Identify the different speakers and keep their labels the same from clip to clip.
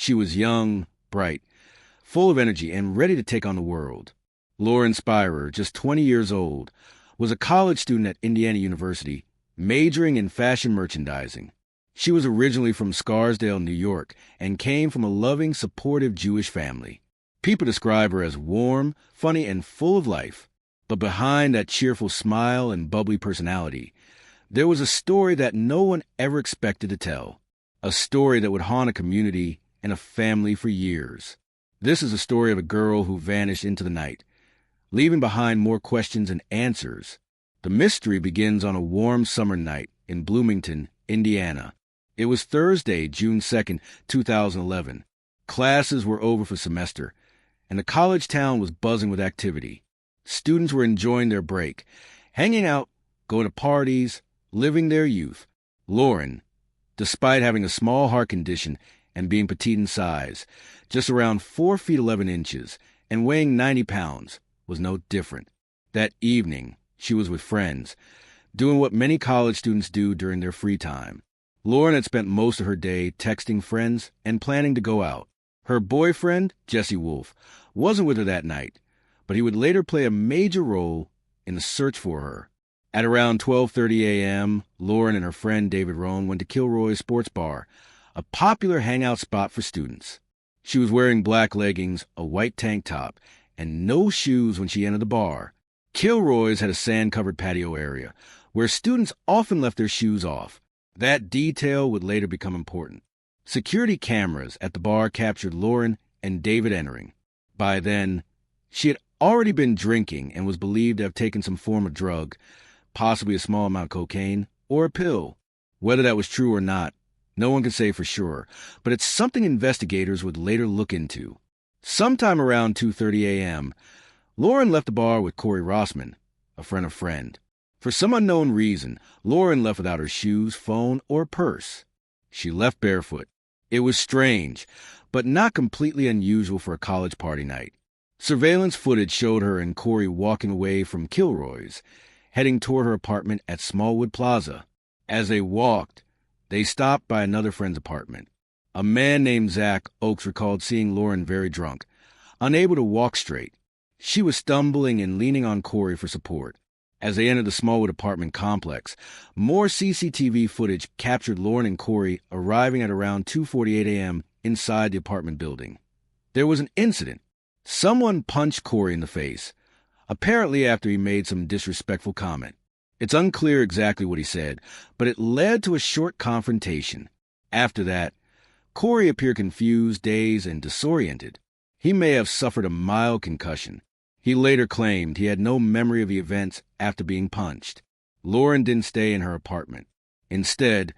Speaker 1: She was young, bright, full of energy, and ready to take on the world. Lauren Spierer, just 20 years old, was a college student at Indiana University, majoring in fashion merchandising. She was originally from Scarsdale, New York, and came from a loving, supportive Jewish family. People describe her as warm, funny, and full of life. But behind that cheerful smile and bubbly personality, there was a story that no one ever expected to tell. A story that would haunt a community and a family for years. This is a story of a girl who vanished into the night, leaving behind more questions and answers. The mystery begins on a warm summer night in Bloomington, Indiana. It was Thursday, June 2nd, 2011. Classes were over for semester, and the college town was buzzing with activity. Students were enjoying their break, hanging out, going to parties, living their youth. Lauren, despite having a small heart condition and being petite in size, just around 4 feet 11 inches, and weighing 90 pounds, was no different. That evening, she was with friends, doing what many college students do during their free time. Lauren had spent most of her day texting friends and planning to go out. Her boyfriend, Jesse Wolf, wasn't with her that night, but he would later play a major role in the search for her. At around 12:30 a.m., Lauren and her friend David Rohn went to Kilroy's Sports Bar, a popular hangout spot for students. She was wearing black leggings, a white tank top, and no shoes when she entered the bar. Kilroy's had a sand-covered patio area, where students often left their shoes off. That detail would later become important. Security cameras at the bar captured Lauren and David entering. By then, she had already been drinking and was believed to have taken some form of drug, possibly a small amount of cocaine or a pill. Whether that was true or not, no one could say for sure, but it's something investigators would later look into. Sometime around 2:30 a.m., Lauren left the bar with Corey Rossman, a friend. For some unknown reason, Lauren left without her shoes, phone, or purse. She left barefoot. It was strange, but not completely unusual for a college party night. Surveillance footage showed her and Corey walking away from Kilroy's, heading toward her apartment at Smallwood Plaza. As they walked, they stopped by another friend's apartment. A man named Zach Oakes recalled seeing Lauren very drunk, unable to walk straight. She was stumbling and leaning on Corey for support. As they entered the Smallwood apartment complex, more CCTV footage captured Lauren and Corey arriving at around 2:48 a.m. inside the apartment building. There was an incident. Someone punched Corey in the face, apparently after he made some disrespectful comment. It's unclear exactly what he said, but it led to a short confrontation. After that, Corey appeared confused, dazed, and disoriented. He may have suffered a mild concussion. He later claimed he had no memory of the events after being punched. Lauren didn't stay in her apartment. Instead,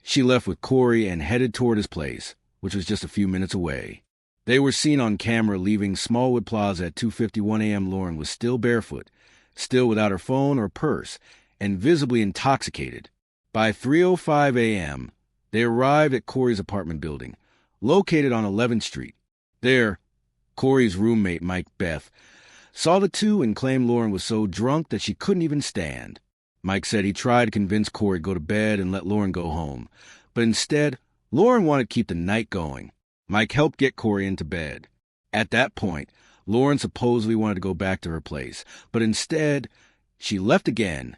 Speaker 1: she left with Corey and headed toward his place, which was just a few minutes away. They were seen on camera leaving Smallwood Plaza at 2:51 a.m. Lauren was still barefoot, still without her phone or purse, and visibly intoxicated. By 3:05 a.m., they arrived at Corey's apartment building, located on 11th Street. There, Corey's roommate, Mike Beth, saw the two and claimed Lauren was so drunk that she couldn't even stand. Mike said he tried to convince Corey to go to bed and let Lauren go home, but instead, Lauren wanted to keep the night going. Mike helped get Corey into bed. At that point, Lauren supposedly wanted to go back to her place, but instead, she left again,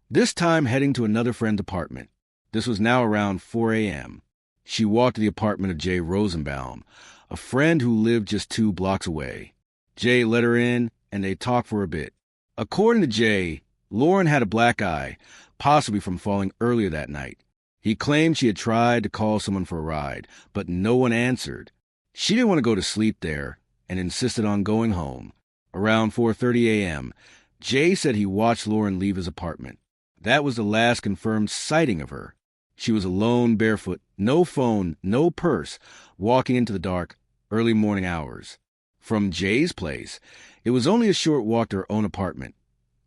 Speaker 1: this time heading to another friend's apartment. This was now around 4 a.m. She walked to the apartment of Jay Rosenbaum, a friend who lived just 2 blocks away. Jay let her in, and they talked for a bit. According to Jay, Lauren had a black eye, possibly from falling earlier that night. He claimed she had tried to call someone for a ride, but no one answered. She didn't want to go to sleep there and insisted on going home. Around 4:30 a.m., Jay said he watched Lauren leave his apartment. That was the last confirmed sighting of her. She was alone, barefoot, no phone, no purse, walking into the dark, early morning hours. From Jay's place, it was only a short walk to her own apartment,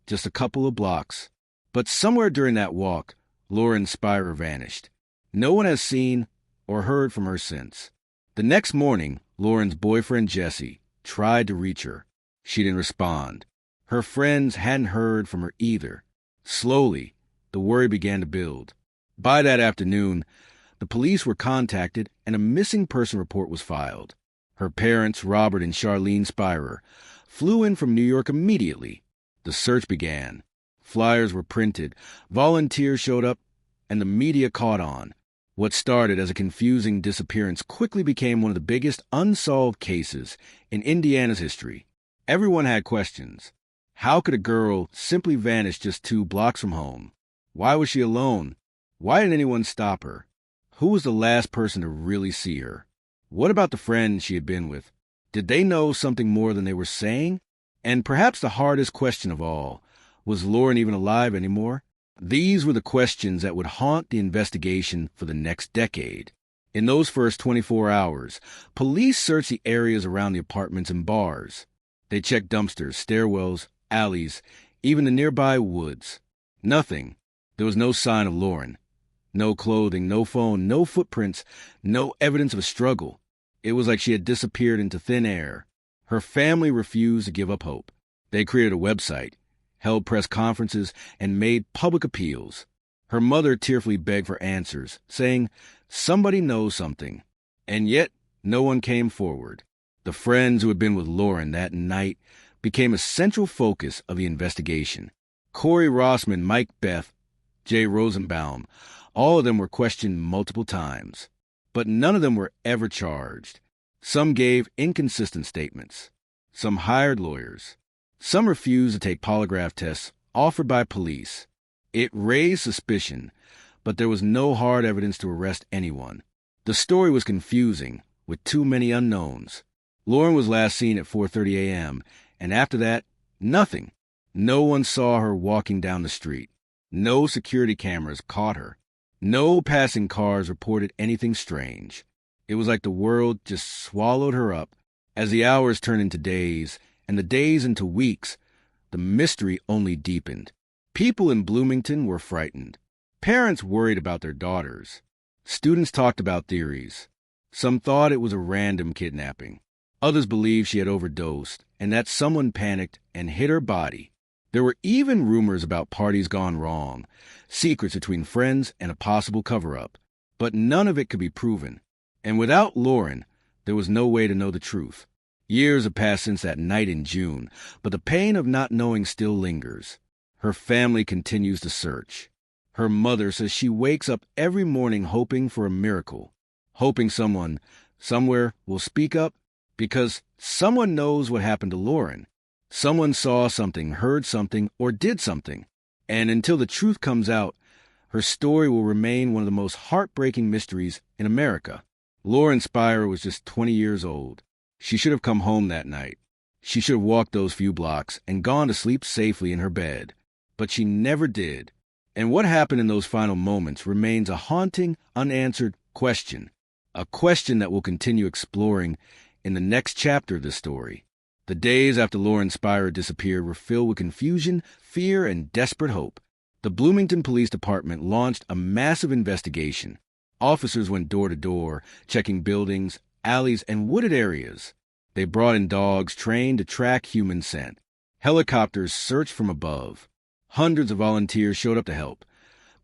Speaker 1: just a couple of blocks. But somewhere during that walk, Lauren Spierer vanished. No one has seen or heard from her since. The next morning, Lauren's boyfriend Jesse tried to reach her. She didn't respond. Her friends hadn't heard from her either. Slowly, the worry began to build. By that afternoon, The police were contacted and a missing person report was filed. Her parents, Robert and Lauren Spierer, flew in from New York immediately. The search began. Flyers were printed, volunteers showed up, and the media caught on. What started as a confusing disappearance quickly became one of the biggest unsolved cases in Indiana's history. Everyone had questions. How could a girl simply vanish just 2 blocks from home? Why was she alone? Why didn't anyone stop her? Who was the last person to really see her? What about the friends she had been with? Did they know something more than they were saying? And perhaps the hardest question of all, was Lauren even alive anymore? These were the questions that would haunt the investigation for the next decade. In those first 24 hours, police searched the areas around the apartments and bars. They checked dumpsters, stairwells, alleys, even the nearby woods. Nothing. There was no sign of Lauren. No clothing, no phone, no footprints, no evidence of a struggle. It was like she had disappeared into thin air. Her family refused to give up hope. They created a website, held press conferences, and made public appeals. Her mother tearfully begged for answers, saying, "Somebody knows something." And yet, no one came forward. The friends who had been with Lauren that night became a central focus of the investigation. Corey Rossman, Mike Beth, Jay Rosenbaum, all of them were questioned multiple times. But none of them were ever charged. Some gave inconsistent statements. Some hired lawyers. Some refused to take polygraph tests offered by police. It raised suspicion, but there was no hard evidence to arrest anyone. The story was confusing, with too many unknowns. Lauren was last seen at 4:30 a.m., and after that, nothing. No one saw her walking down the street. No security cameras caught her. No passing cars reported anything strange. It was like the world just swallowed her up. As the hours turned into days, and the days into weeks, the mystery only deepened. People in Bloomington were frightened. Parents worried about their daughters. Students talked about theories. Some thought it was a random kidnapping. Others believed she had overdosed, and that someone panicked and hid her body. There were even rumors about parties gone wrong, secrets between friends, and a possible cover-up. But none of it could be proven. And without Lauren, there was no way to know the truth. Years have passed since that night in June, but the pain of not knowing still lingers. Her family continues to search. Her mother says she wakes up every morning hoping for a miracle, hoping someone, somewhere, will speak up, because someone knows what happened to Lauren. Someone saw something, heard something, or did something. And until the truth comes out, her story will remain one of the most heartbreaking mysteries in America. Lauren Spierer was just 20 years old. She should have come home that night. She should have walked those few blocks and gone to sleep safely in her bed. But she never did. And what happened in those final moments remains a haunting, unanswered question. A question that we'll continue exploring in the next chapter of this story. The days after Lauren Spierer disappeared were filled with confusion, fear, and desperate hope. The Bloomington Police Department launched a massive investigation. Officers went door to door, checking buildings, alleys, and wooded areas. They brought in dogs trained to track human scent. Helicopters searched from above. Hundreds of volunteers showed up to help,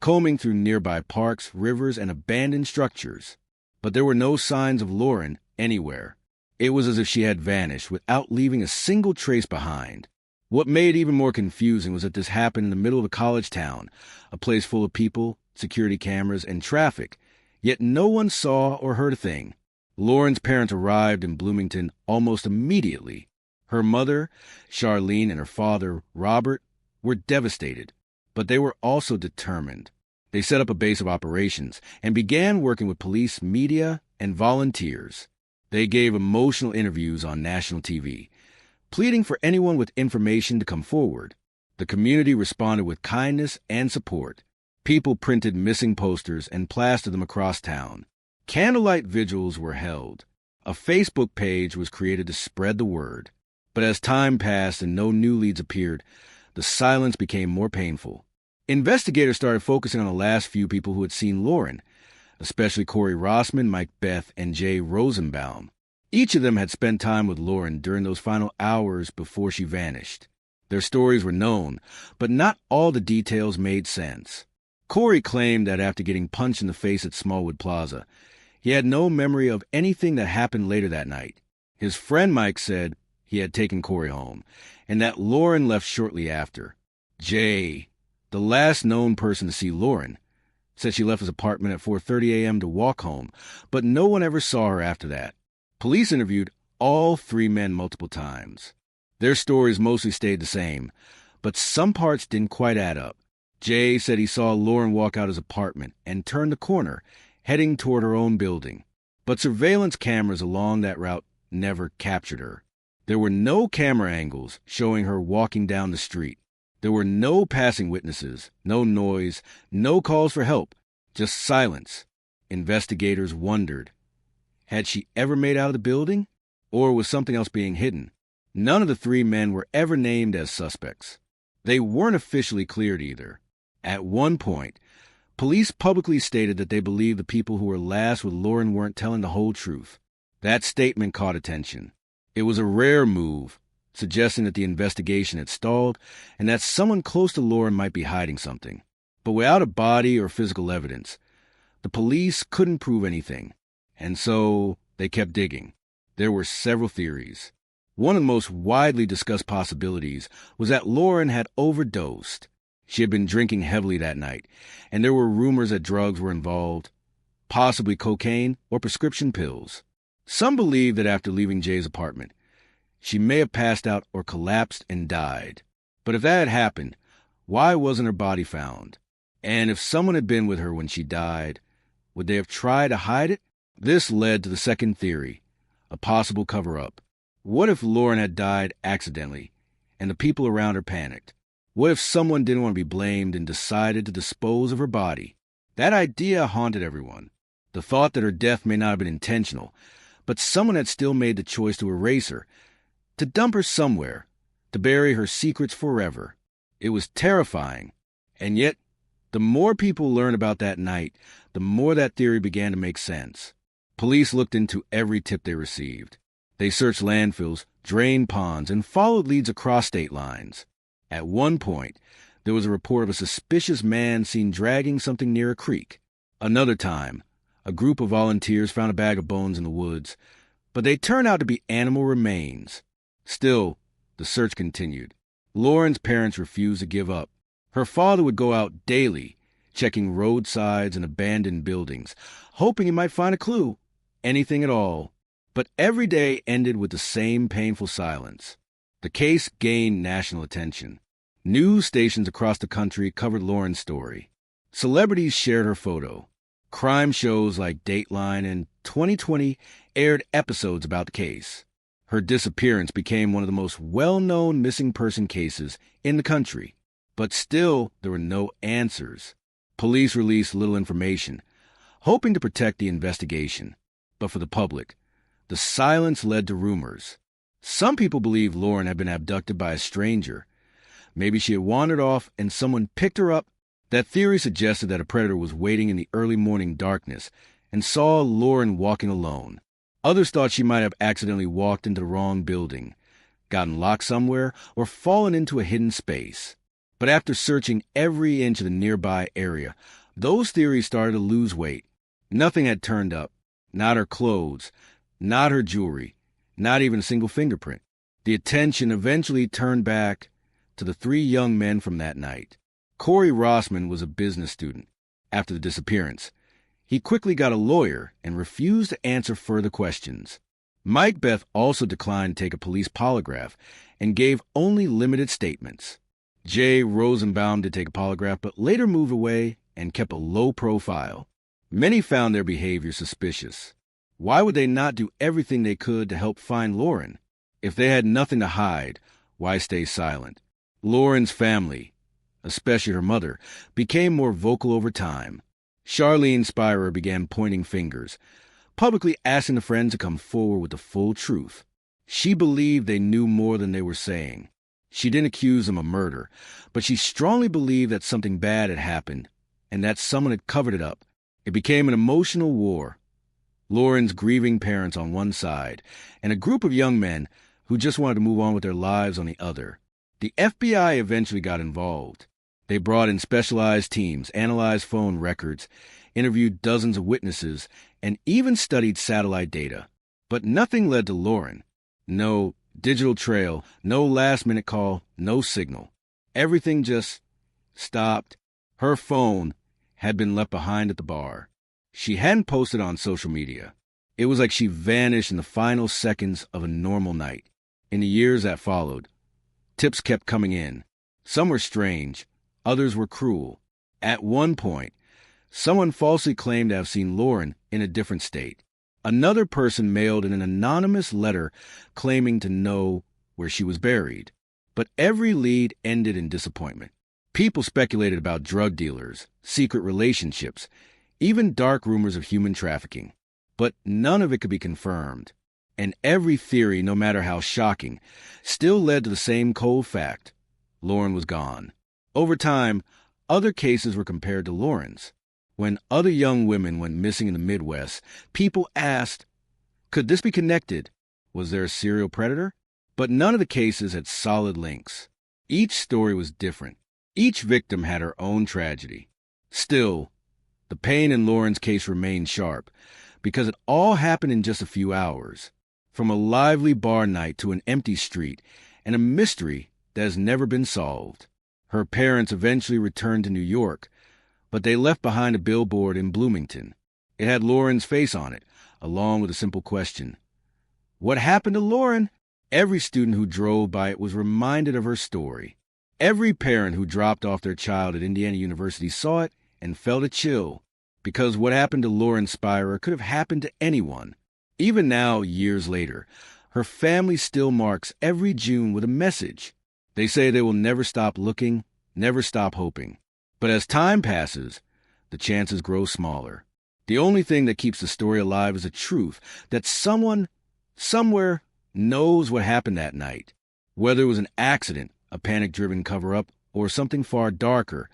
Speaker 1: combing through nearby parks, rivers, and abandoned structures. But there were no signs of Lauren anywhere. It was as if she had vanished without leaving a single trace behind. What made it even more confusing was that this happened in the middle of a college town, a place full of people, security cameras, and traffic, yet no one saw or heard a thing. Lauren's parents arrived in Bloomington almost immediately. Her mother, Charlene, and her father, Robert, were devastated, but they were also determined. They set up a base of operations and began working with police, media, and volunteers. They gave emotional interviews on national TV, pleading for anyone with information to come forward. The community responded with kindness and support. People printed missing posters and plastered them across town. Candlelight vigils were held. A Facebook page was created to spread the word. But as time passed and no new leads appeared, the silence became more painful. Investigators started focusing on the last few people who had seen Lauren, especially Corey Rossman, Mike Beth, and Jay Rosenbaum. Each of them had spent time with Lauren during those final hours before she vanished. Their stories were known, but not all the details made sense. Corey claimed that after getting punched in the face at Smallwood Plaza, he had no memory of anything that happened later that night. His friend Mike said he had taken Corey home, and that Lauren left shortly after. Jay, the last known person to see Lauren, said she left his apartment at 4:30 a.m. to walk home, but no one ever saw her after that. Police interviewed all three men multiple times. Their stories mostly stayed the same, but some parts didn't quite add up. Jay said he saw Lauren walk out his apartment and turn the corner, heading toward her own building. But surveillance cameras along that route never captured her. There were no camera angles showing her walking down the street. There were no passing witnesses, no noise, no calls for help, just silence. Investigators wondered, had she ever made out of the building? Or was something else being hidden? None of the three men were ever named as suspects. They weren't officially cleared either. At one point, police publicly stated that they believed the people who were last with Lauren weren't telling the whole truth. That statement caught attention. It was a rare move, suggesting that the investigation had stalled and that someone close to Lauren might be hiding something. But without a body or physical evidence, the police couldn't prove anything, and so they kept digging. There were several theories. One of the most widely discussed possibilities was that Lauren had overdosed. She had been drinking heavily that night, and there were rumors that drugs were involved, possibly cocaine or prescription pills. Some believed that after leaving Jay's apartment, she may have passed out or collapsed and died. But if that had happened, why wasn't her body found? And if someone had been with her when she died, would they have tried to hide it? This led to the second theory, a possible cover-up. What if Lauren had died accidentally, and the people around her panicked? What if someone didn't want to be blamed and decided to dispose of her body? That idea haunted everyone. The thought that her death may not have been intentional, but someone had still made the choice to erase her, to dump her somewhere, to bury her secrets forever. It was terrifying. And yet, the more people learned about that night, the more that theory began to make sense. Police looked into every tip they received. They searched landfills, drained ponds, and followed leads across state lines. At one point, there was a report of a suspicious man seen dragging something near a creek. Another time, a group of volunteers found a bag of bones in the woods, but they turned out to be animal remains. Still, the search continued. Lauren's parents refused to give up. Her father would go out daily, checking roadsides and abandoned buildings, hoping he might find a clue, anything at all. But every day ended with the same painful silence. The case gained national attention. News stations across the country covered Lauren's story. Celebrities shared her photo. Crime shows like Dateline and 2020 aired episodes about the case. Her disappearance became one of the most well-known missing person cases in the country. But still, there were no answers. Police released little information, hoping to protect the investigation. But for the public, the silence led to rumors. Some people believed Lauren had been abducted by a stranger. Maybe she had wandered off and someone picked her up. That theory suggested that a predator was waiting in the early morning darkness and saw Lauren walking alone. Others thought she might have accidentally walked into the wrong building, gotten locked somewhere, or fallen into a hidden space. But after searching every inch of the nearby area, those theories started to lose weight. Nothing had turned up. Not her clothes, not her jewelry, not even a single fingerprint. The attention eventually turned back to the three young men from that night. Corey Rossman was a business student. After the disappearance, he quickly got a lawyer and refused to answer further questions. Mike Beth also declined to take a police polygraph and gave only limited statements. Jay Rosenbaum did take a polygraph, but later moved away and kept a low profile. Many found their behavior suspicious. Why would they not do everything they could to help find Lauren? If they had nothing to hide, why stay silent? Lauren's family, especially her mother, became more vocal over time. Lauren Spierer began pointing fingers, publicly asking the friends to come forward with the full truth. She believed they knew more than they were saying. She didn't accuse them of murder, but she strongly believed that something bad had happened and that someone had covered it up. It became an emotional war. Lauren's grieving parents on one side and a group of young men who just wanted to move on with their lives on the other. The FBI eventually got involved. They brought in specialized teams, analyzed phone records, interviewed dozens of witnesses, and even studied satellite data. But nothing led to Lauren. No digital trail, no last-minute call, no signal. Everything just stopped. Her phone had been left behind at the bar. She hadn't posted on social media. It was like she vanished in the final seconds of a normal night. In the years that followed, tips kept coming in. Some were strange, others were cruel. At one point, someone falsely claimed to have seen Lauren in a different state. Another person mailed in an anonymous letter claiming to know where she was buried. But every lead ended in disappointment. People speculated about drug dealers, secret relationships, even dark rumors of human trafficking. But none of it could be confirmed. And every theory, no matter how shocking, still led to the same cold fact. Lauren was gone. Over time, other cases were compared to Lauren's. When other young women went missing in the Midwest, people asked, could this be connected? Was there a serial predator? But none of the cases had solid links. Each story was different. Each victim had her own tragedy. Still, the pain in Lauren's case remained sharp, because it all happened in just a few hours. From a lively bar night to an empty street, and a mystery that has never been solved. Her parents eventually returned to New York, but they left behind a billboard in Bloomington. It had Lauren's face on it, along with a simple question. What happened to Lauren? Every student who drove by it was reminded of her story. Every parent who dropped off their child at Indiana University saw it and felt a chill, because what happened to Lauren Spierer could have happened to anyone. Even now, years later, her family still marks every June with a message. They say they will never stop looking, never stop hoping. But as time passes, the chances grow smaller. The only thing that keeps the story alive is the truth that someone, somewhere, knows what happened that night. Whether it was an accident, a panic-driven cover-up, or something far darker,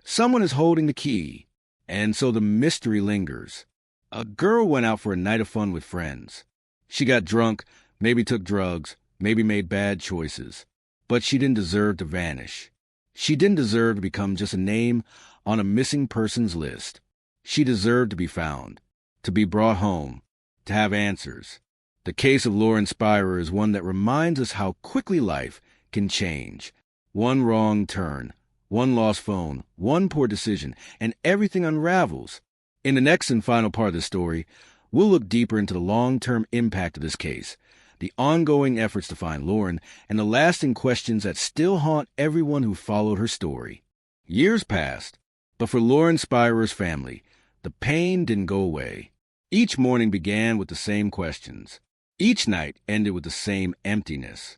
Speaker 1: someone is holding the key. And so the mystery lingers. A girl went out for a night of fun with friends. She got drunk, maybe took drugs, maybe made bad choices. But she didn't deserve to vanish. She didn't deserve to become just a name on a missing persons list. She deserved to be found, to be brought home, to have answers. The case of Lauren Spierer is one that reminds us how quickly life can change. One wrong turn, one lost phone, one poor decision, and everything unravels. In the next and final part of the story, we'll look deeper into the long-term impact of this case, the ongoing efforts to find Lauren, and the lasting questions that still haunt everyone who followed her story. Years passed, but for Lauren Spierer's family, the pain didn't go away. Each morning began with the same questions. Each night ended with the same emptiness.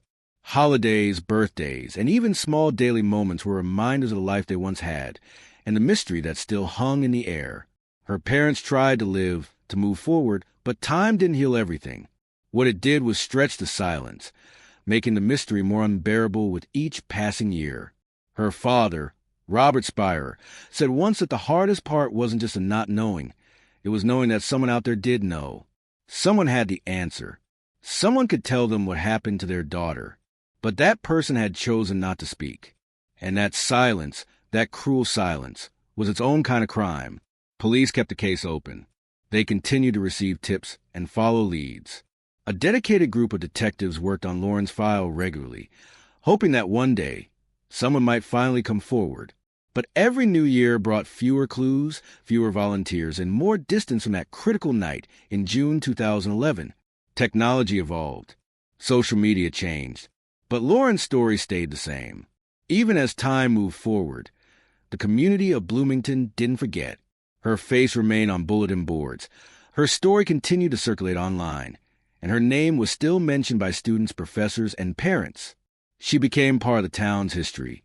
Speaker 1: Holidays, birthdays, and even small daily moments were reminders of the life they once had, and the mystery that still hung in the air. Her parents tried to live, to move forward, but time didn't heal everything. What it did was stretch the silence, making the mystery more unbearable with each passing year. Her father, Robert Spierer, said once that the hardest part wasn't just the not knowing. It was knowing that someone out there did know. Someone had the answer. Someone could tell them what happened to their daughter. But that person had chosen not to speak. And that silence, that cruel silence, was its own kind of crime. Police kept the case open. They continued to receive tips and follow leads. A dedicated group of detectives worked on Lauren's file regularly, hoping that one day someone might finally come forward. But every new year brought fewer clues, fewer volunteers, and more distance from that critical night in June 2011. Technology evolved. Social media changed. But Lauren's story stayed the same. Even as time moved forward, the community of Bloomington didn't forget. Her face remained on bulletin boards. Her story continued to circulate online, and her name was still mentioned by students, professors, and parents. She became part of the town's history,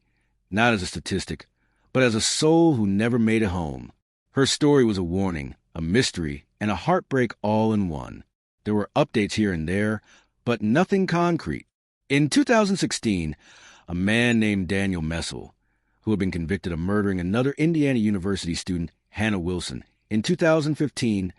Speaker 1: not as a statistic, but as a soul who never made it home. Her story was a warning, a mystery, and a heartbreak all in one. There were updates here and there, but nothing concrete. In 2016, a man named Daniel Messel, who had been convicted of murdering another Indiana University student, Hannah Wilson, in 2015,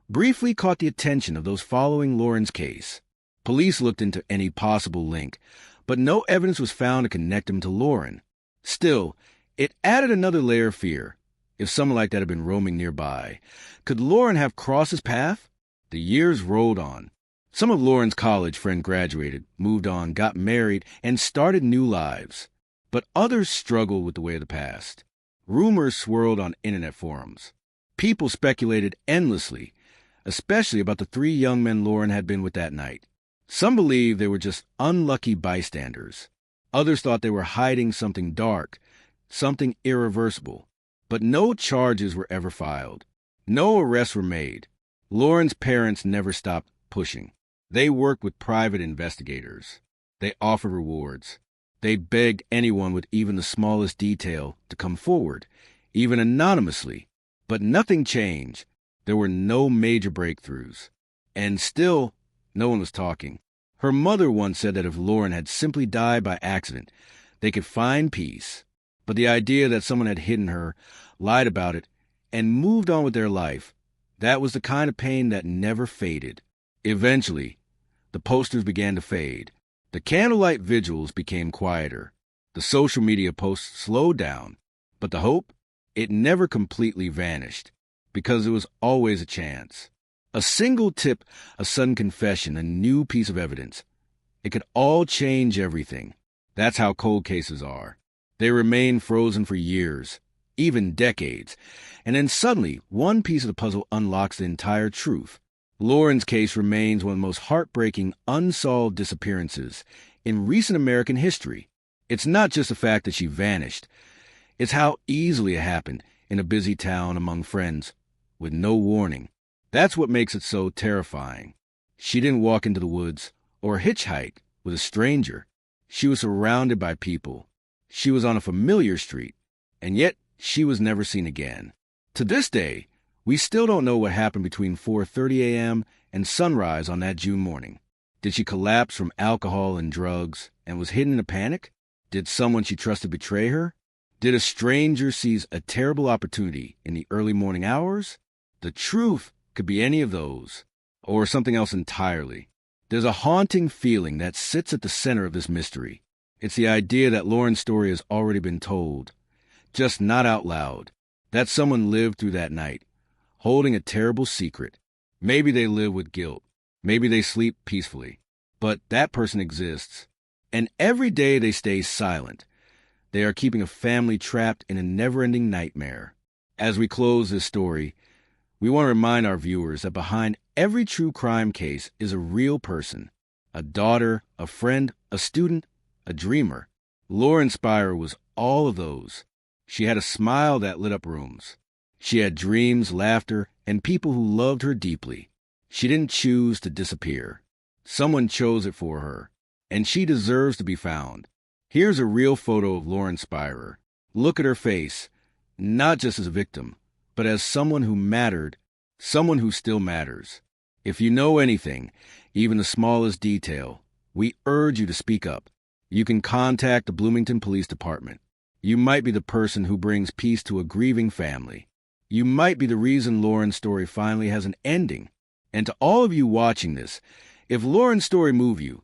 Speaker 1: briefly caught the attention of those following Lauren's case. Police looked into any possible link, but no evidence was found to connect him to Lauren. Still, It added another layer of fear. If someone like that had been roaming nearby, could Lauren have crossed his path? The years rolled on. Some of Lauren's college friends graduated, moved on, got married, and started new lives. But others struggled with the way of the past. Rumors swirled on internet forums. People speculated endlessly, especially about the 3 young men Lauren had been with that night. Some believed they were just unlucky bystanders. Others thought they were hiding something dark, something irreversible. But no charges were ever filed. No arrests were made. Lauren's parents never stopped pushing. They worked with private investigators. They offered rewards. They begged anyone with even the smallest detail to come forward, even anonymously. But nothing changed. There were no major breakthroughs. And still, no one was talking. Her mother once said that if Lauren had simply died by accident, they could find peace. But the idea that someone had hidden her, lied about it, and moved on with their life, that was the kind of pain that never faded. Eventually, the posters began to fade. The candlelight vigils became quieter. The social media posts slowed down. But the hope? It never completely vanished, because there was always a chance. A single tip, a sudden confession, a new piece of evidence. It could all change everything. That's how cold cases are. They remain frozen for years, even decades, and then suddenly one piece of the puzzle unlocks the entire truth. Lauren's case remains one of the most heartbreaking unsolved disappearances in recent American history. It's not just the fact that she vanished. It's how easily it happened in a busy town among friends, with no warning. That's what makes it so terrifying. She didn't walk into the woods or hitchhike with a stranger. She was surrounded by people. She was on a familiar street, and yet she was never seen again. To this day, we still don't know what happened between 4:30 a.m. and sunrise on that June morning. Did she collapse from alcohol and drugs and was hidden in a panic? Did someone she trusted betray her? Did a stranger seize a terrible opportunity in the early morning hours? The truth could be any of those, or something else entirely. There's a haunting feeling that sits at the center of this mystery. It's the idea that Lauren's story has already been told, just not out loud. That someone lived through that night, holding a terrible secret. Maybe they live with guilt. Maybe they sleep peacefully. But that person exists. And every day they stay silent. They are keeping a family trapped in a never-ending nightmare. As we close this story, we want to remind our viewers that behind every true crime case is a real person. A daughter, a friend, a student, a dreamer. Lauren Spierer was all of those. She had a smile that lit up rooms. She had dreams, laughter, and people who loved her deeply. She didn't choose to disappear. Someone chose it for her, and she deserves to be found. Here's a real photo of Lauren Spierer. Look at her face, not just as a victim, but as someone who mattered, someone who still matters. If you know anything, even the smallest detail, we urge you to speak up. You can contact the Bloomington Police Department. You might be the person who brings peace to a grieving family. You might be the reason Lauren's story finally has an ending. And to all of you watching this, if Lauren's story moved you,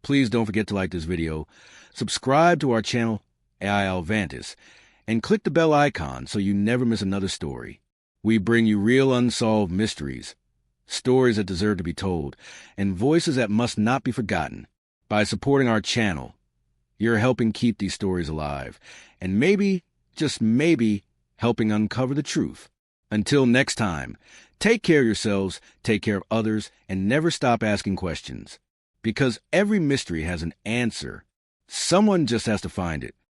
Speaker 1: please don't forget to like this video, subscribe to our channel, Alvantis, and click the bell icon so you never miss another story. We bring you real unsolved mysteries, stories that deserve to be told, and voices that must not be forgotten. By supporting our channel, you're helping keep these stories alive, and maybe, just maybe, helping uncover the truth. Until next time, take care of yourselves, take care of others, and never stop asking questions. Because every mystery has an answer. Someone just has to find it.